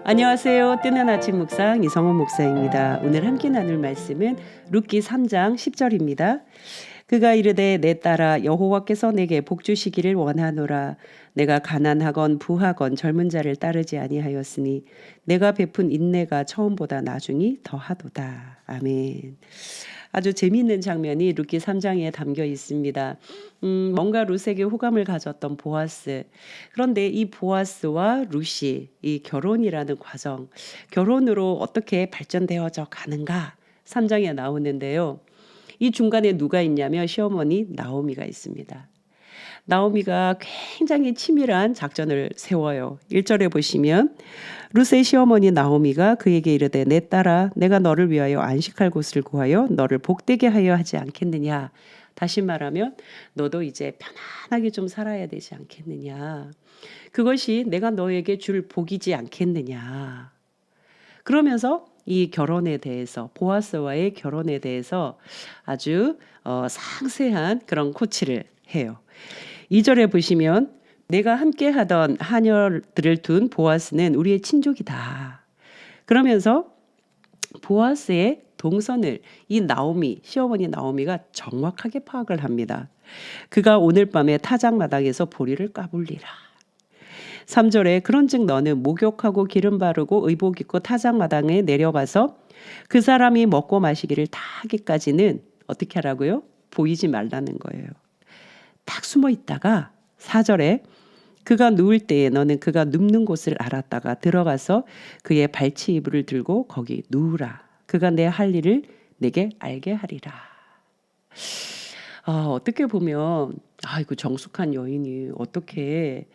안녕하세요. 뜨는 아침 묵상 이성훈 목사입니다. 오늘 함께 나눌 말씀은 룻기 3장 10절입니다. 그가 이르되 내 딸아 여호와께서 내게 복 주시기를 원하노라. 내가 가난하건 부하건 젊은 자를 따르지 아니하였으니 내가 베푼 인내가 처음보다 나중이 더하도다. 아멘. 아주 재미있는 장면이 룻기 3장에 담겨 있습니다. 뭔가 룻에게 호감을 가졌던 보아스. 그런데 이 보아스와 룻이 이 결혼이라는 과정, 결혼으로 어떻게 발전되어져 가는가 3장에 나오는데요. 이 중간에 누가 있냐면 시어머니 나오미가 있습니다. 나오미가 굉장히 치밀한 작전을 세워요. 1절에 보시면 룻의 시어머니 나오미가 그에게 이르되 내 딸아 내가 너를 위하여 안식할 곳을 구하여 너를 복되게 하여 하지 않겠느냐. 다시 말하면 너도 이제 편안하게 좀 살아야 되지 않겠느냐. 그것이 내가 너에게 줄 복이지 않겠느냐. 그러면서 이 결혼에 대해서 보아스와의 결혼에 대해서 아주 상세한 그런 코치를 해요. 2절에 보시면 내가 함께 하던 하녀들을 둔 보아스는 우리의 친족이다. 그러면서 보아스의 동선을 이 나오미, 시어머니 나오미가 정확하게 파악을 합니다. 그가 오늘 밤에 타작마당에서 보리를 까불리라. 3절에 그런즉 너는 목욕하고 기름 바르고 의복 입고 타작마당에 내려가서 그 사람이 먹고 마시기를 다 하기까지는 어떻게 하라고요? 보이지 말라는 거예요. 딱 숨어 있다가 4절에 그가 누울 때에 너는 그가 눕는 곳을 알았다가 들어가서 그의 발치 이불을 들고 거기 누우라. 그가 내 할 일을 내게 알게 하리라. 어떻게 보면 이거 정숙한 여인이 어떻게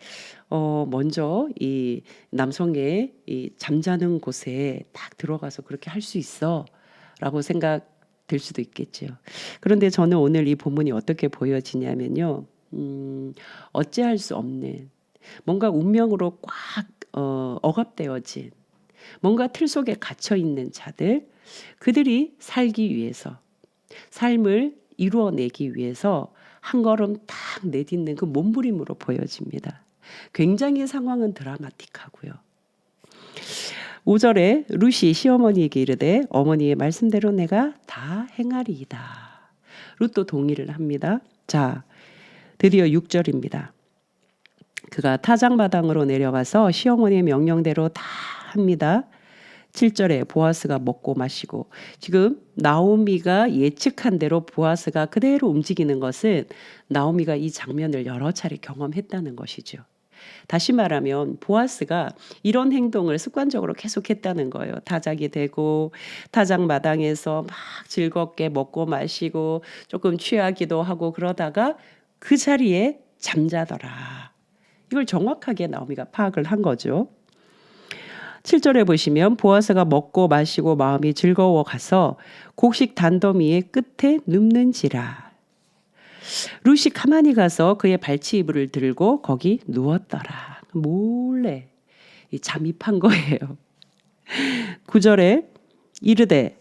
먼저 이 남성의 이 잠자는 곳에 딱 들어가서 그렇게 할 수 있어라고 생각될 수도 있겠죠. 그런데 저는 오늘 이 본문이 어떻게 보여지냐면요. 어찌할 수 없는 뭔가 운명으로 꽉 억압되어진 뭔가 틀 속에 갇혀 있는 자들, 그들이 살기 위해서 삶을 이루어내기 위해서 한 걸음 딱 내딛는 그 몸부림으로 보여집니다. 굉장히 상황은 드라마틱하고요. 5절에 룻이 시어머니에게 이르되 어머니의 말씀대로 내가 다 행하리이다. 룻도 동의를 합니다. 자, 드디어 6절입니다. 그가 타작마당으로 내려가서 시어머니의 명령대로 다 합니다. 7절에 보아스가 먹고 마시고, 지금 나오미가 예측한 대로 보아스가 그대로 움직이는 것은 나오미가 이 장면을 여러 차례 경험했다는 것이죠. 다시 말하면 보아스가 이런 행동을 습관적으로 계속했다는 거예요. 타작이 되고 타작 마당에서 막 즐겁게 먹고 마시고 조금 취하기도 하고 그러다가 그 자리에 잠자더라. 이걸 정확하게 나오미가 파악을 한 거죠. 7절에 보시면 보아스가 먹고 마시고 마음이 즐거워 가서 곡식 단더미의 끝에 눕는지라. 룻이 가만히 가서 그의 발치 이불을 들고 거기 누웠더라. 몰래 잠입한 거예요. 9절에 이르되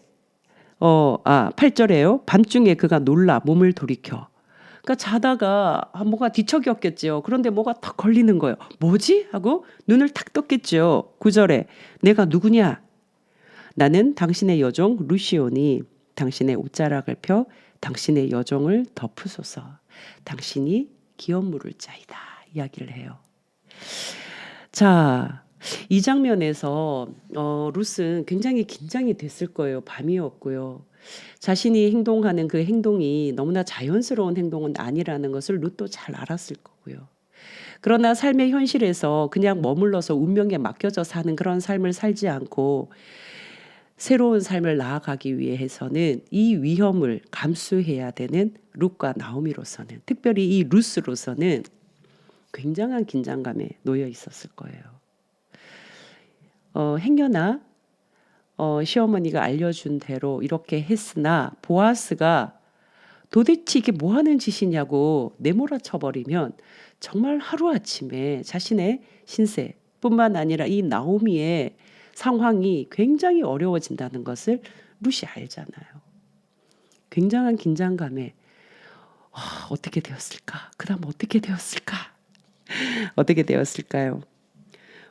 8절에요. 밤중에 그가 놀라 몸을 돌이켜. 그러니까 자다가 뭐가 뒤척였겠죠. 그런데 뭐가 탁 걸리는 거예요. 뭐지? 하고 눈을 탁 떴겠죠. 9절에 내가 누구냐? 나는 당신의 여종 루시오니 당신의 옷자락을 펴 당신의 여종을 덮으소서. 당신이 기업 물을 자이다. 이야기를 해요. 자, 이 장면에서 룻은 굉장히 긴장이 됐을 거예요. 밤이었고요. 자신이 행동하는 그 행동이 너무나 자연스러운 행동은 아니라는 것을 룻도 잘 알았을 거고요. 그러나 삶의 현실에서 그냥 머물러서 운명에 맡겨져 사는 그런 삶을 살지 않고 새로운 삶을 나아가기 위해서는 이 위험을 감수해야 되는 룻과 나오미로서는, 특별히 이 룻으로서는 굉장한 긴장감에 놓여 있었을 거예요. 행여나 시어머니가 알려준 대로 이렇게 했으나 보아스가 도대체 이게 뭐 하는 짓이냐고 내몰아쳐 버리면 정말 하루아침에 자신의 신세뿐만 아니라 이 나오미의 상황이 굉장히 어려워진다는 것을 룻이 알잖아요. 굉장한 긴장감에 어떻게 되었을까? 그 다음 어떻게 되었을까? 어떻게 되었을까요?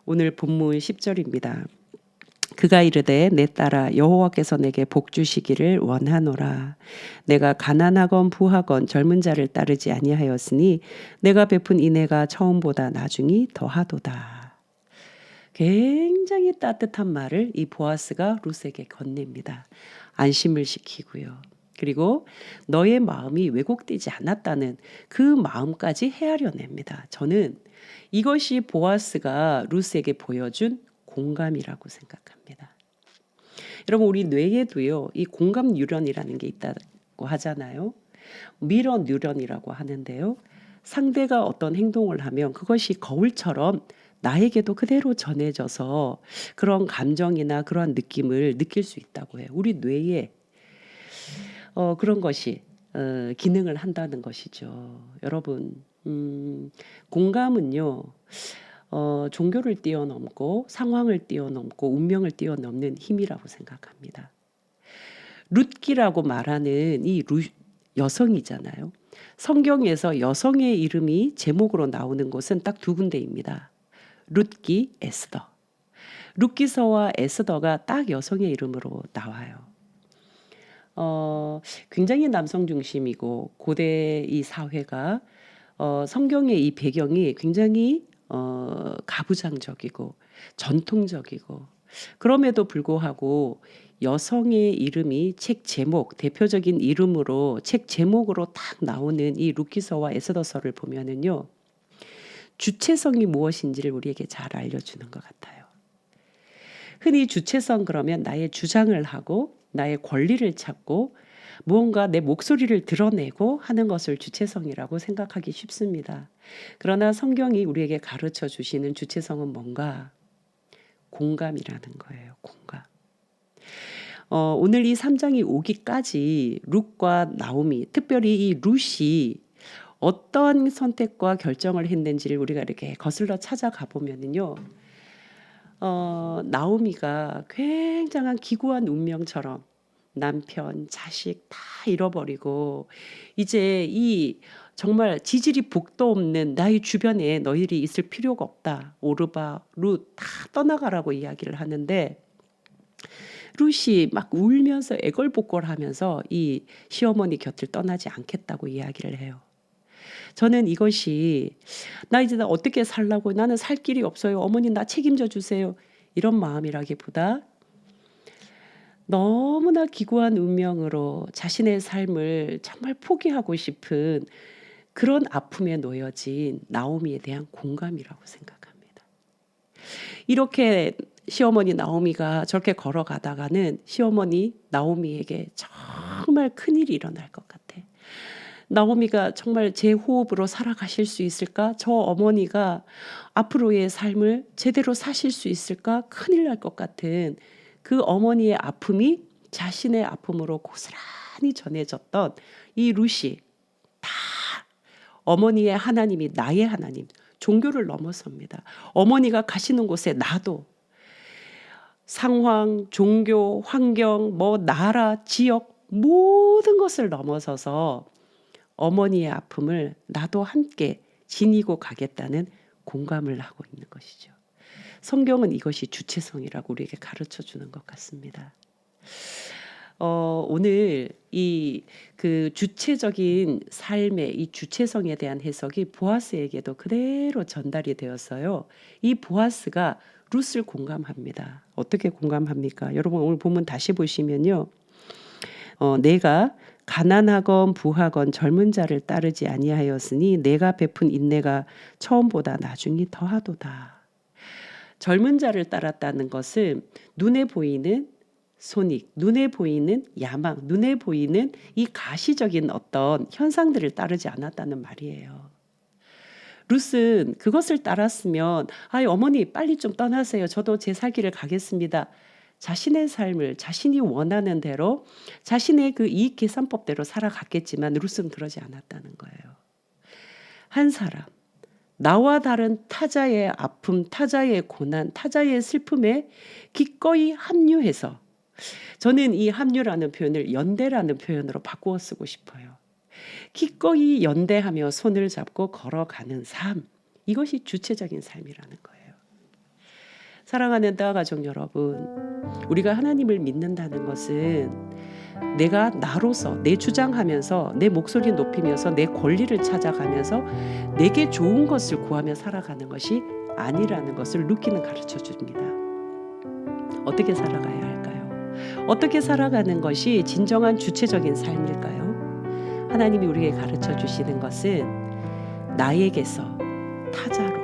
오늘 본문 10절입니다. 그가 이르되 내 딸아 여호와께서 내게 복 주시기를 원하노라. 내가 가난하건 부하건 젊은 자를 따르지 아니하였으니 내가 베푼 인애가 처음보다 나중이 더하도다. 굉장히 따뜻한 말을 이 보아스가 룻에게 건넵니다. 안심을 시키고요. 그리고 너의 마음이 왜곡되지 않았다는 그 마음까지 헤아려냅니다. 저는 이것이 보아스가 룻에게 보여준 공감이라고 생각합니다. 여러분 우리 뇌에도요 이 공감 뉴런이라는 게 있다고 하잖아요. 미러 뉴런이라고 하는데요. 상대가 어떤 행동을 하면 그것이 거울처럼 나에게도 그대로 전해져서 그런 감정이나 그런 느낌을 느낄 수 있다고 해요. 우리 뇌에 그런 것이 기능을 한다는 것이죠. 여러분 공감은요. 종교를 뛰어넘고 상황을 뛰어넘고 운명을 뛰어넘는 힘이라고 생각합니다. 룻기라고 말하는 이 여성이잖아요. 성경에서 여성의 이름이 제목으로 나오는 곳은 딱 두 군데입니다. 룻기, 에스더. 룻기서와 에스더가 딱 여성의 이름으로 나와요. 굉장히 남성 중심이고 고대 이 사회가 성경의 이 배경이 굉장히 가부장적이고 전통적이고 그럼에도 불구하고 여성의 이름이 책 제목 대표적인 이름으로 책 제목으로 딱 나오는 이 룻기서와 에스더서를 보면은요. 주체성이 무엇인지를 우리에게 잘 알려주는 것 같아요. 흔히 주체성 그러면 나의 주장을 하고 나의 권리를 찾고 무언가 내 목소리를 드러내고 하는 것을 주체성이라고 생각하기 쉽습니다. 그러나 성경이 우리에게 가르쳐 주시는 주체성은 뭔가? 공감이라는 거예요. 공감. 오늘 이 3장이 오기까지 룻과 나오미, 특별히 이 룻이 어떤 선택과 결정을 했는지를 우리가 이렇게 거슬러 찾아가 보면은요. 나오미가 굉장한 기구한 운명처럼 남편, 자식 다 잃어버리고 이제 이 정말 지질이 복도 없는 나의 주변에 너희들이 있을 필요가 없다. 오르바, 룻 다 떠나가라고 이야기를 하는데 룻이 막 울면서 애걸복걸하면서 이 시어머니 곁을 떠나지 않겠다고 이야기를 해요. 저는 이것이 나 이제 나 어떻게 살라고 나는 살 길이 없어요. 어머니 나 책임져 주세요. 이런 마음이라기보다 너무나 기구한 운명으로 자신의 삶을 정말 포기하고 싶은 그런 아픔에 놓여진 나오미에 대한 공감이라고 생각합니다. 이렇게 시어머니 나오미가 저렇게 걸어가다가는 시어머니 나오미에게 정말 큰일이 일어날 것 같아. 나오미가 정말 제 호흡으로 살아가실 수 있을까? 저 어머니가 앞으로의 삶을 제대로 사실 수 있을까? 큰일 날 것 같은 그 어머니의 아픔이 자신의 아픔으로 고스란히 전해졌던 이 룻이 다 어머니의 하나님이 나의 하나님, 종교를 넘어섭니다. 어머니가 가시는 곳에 나도 상황, 종교, 환경, 나라, 지역 모든 것을 넘어서서 어머니의 아픔을 나도 함께 지니고 가겠다는 공감을 하고 있는 것이죠. 성경은 이것이 주체성이라고 우리에게 가르쳐 주는 것 같습니다. 오늘 그 주체적인 삶의 이 주체성에 대한 해석이 보아스에게도 그대로 전달이 되었어요. 이 보아스가 룻을 공감합니다. 어떻게 공감합니까? 여러분 오늘 본문 다시 보시면요. 내가 가난하건 부하건 젊은 자를 따르지 아니하였으니 내가 베푼 인내가 처음보다 나중이 더하도다. 젊은 자를 따랐다는 것은 눈에 보이는 손익, 눈에 보이는 야망, 눈에 보이는 이 가시적인 어떤 현상들을 따르지 않았다는 말이에요. 룻은 그것을 따랐으면 어머니 빨리 좀 떠나세요. 저도 제 살 길을 가겠습니다. 자신의 삶을 자신이 원하는 대로 자신의 그 이익 계산법대로 살아갔겠지만 룻은 그러지 않았다는 거예요. 한 사람, 나와 다른 타자의 아픔, 타자의 고난, 타자의 슬픔에 기꺼이 합류해서 저는 이 합류라는 표현을 연대라는 표현으로 바꾸어 쓰고 싶어요. 기꺼이 연대하며 손을 잡고 걸어가는 삶, 이것이 주체적인 삶이라는 거예요. 사랑하는 따 가족 여러분, 우리가 하나님을 믿는다는 것은 내가 나로서 내 주장하면서 내 목소리 높이면서 내 권리를 찾아가면서 내게 좋은 것을 구하며 살아가는 것이 아니라는 것을 루키는 가르쳐 줍니다. 어떻게 살아가야 할까요? 어떻게 살아가는 것이 진정한 주체적인 삶일까요? 하나님이 우리에게 가르쳐 주시는 것은 나에게서 타자로,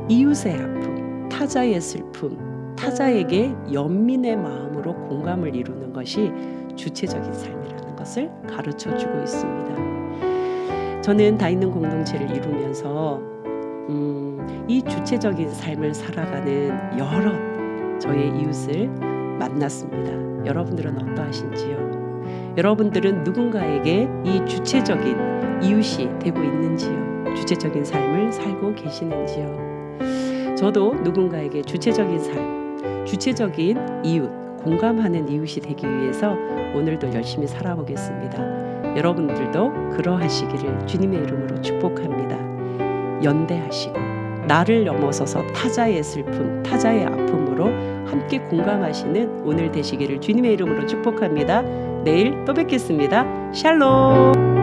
이웃의 아픔, 타자의 슬픔, 타자에게 연민의 마음으로 공감을 이루는 것이 주체적인 삶이라는 것을 가르쳐 주고 있습니다. 저는 다 있는 공동체를 이루면서 이 주체적인 삶을 살아가는 여러 저의 이웃을 만났습니다. 여러분들은 어떠하신지요? 여러분들은 누군가에게 이 주체적인 이웃이 되고 있는지요? 주체적인 삶을 살고 계시는지요? 저도 누군가에게 주체적인 삶, 주체적인 이웃, 공감하는 이웃이 되기 위해서 오늘도 열심히 살아보겠습니다. 여러분들도 그러하시기를 주님의 이름으로 축복합니다. 연대하시고 나를 넘어서서 타자의 슬픔, 타자의 아픔으로 함께 공감하시는 오늘 되시기를 주님의 이름으로 축복합니다. 내일 또 뵙겠습니다. 샬롬.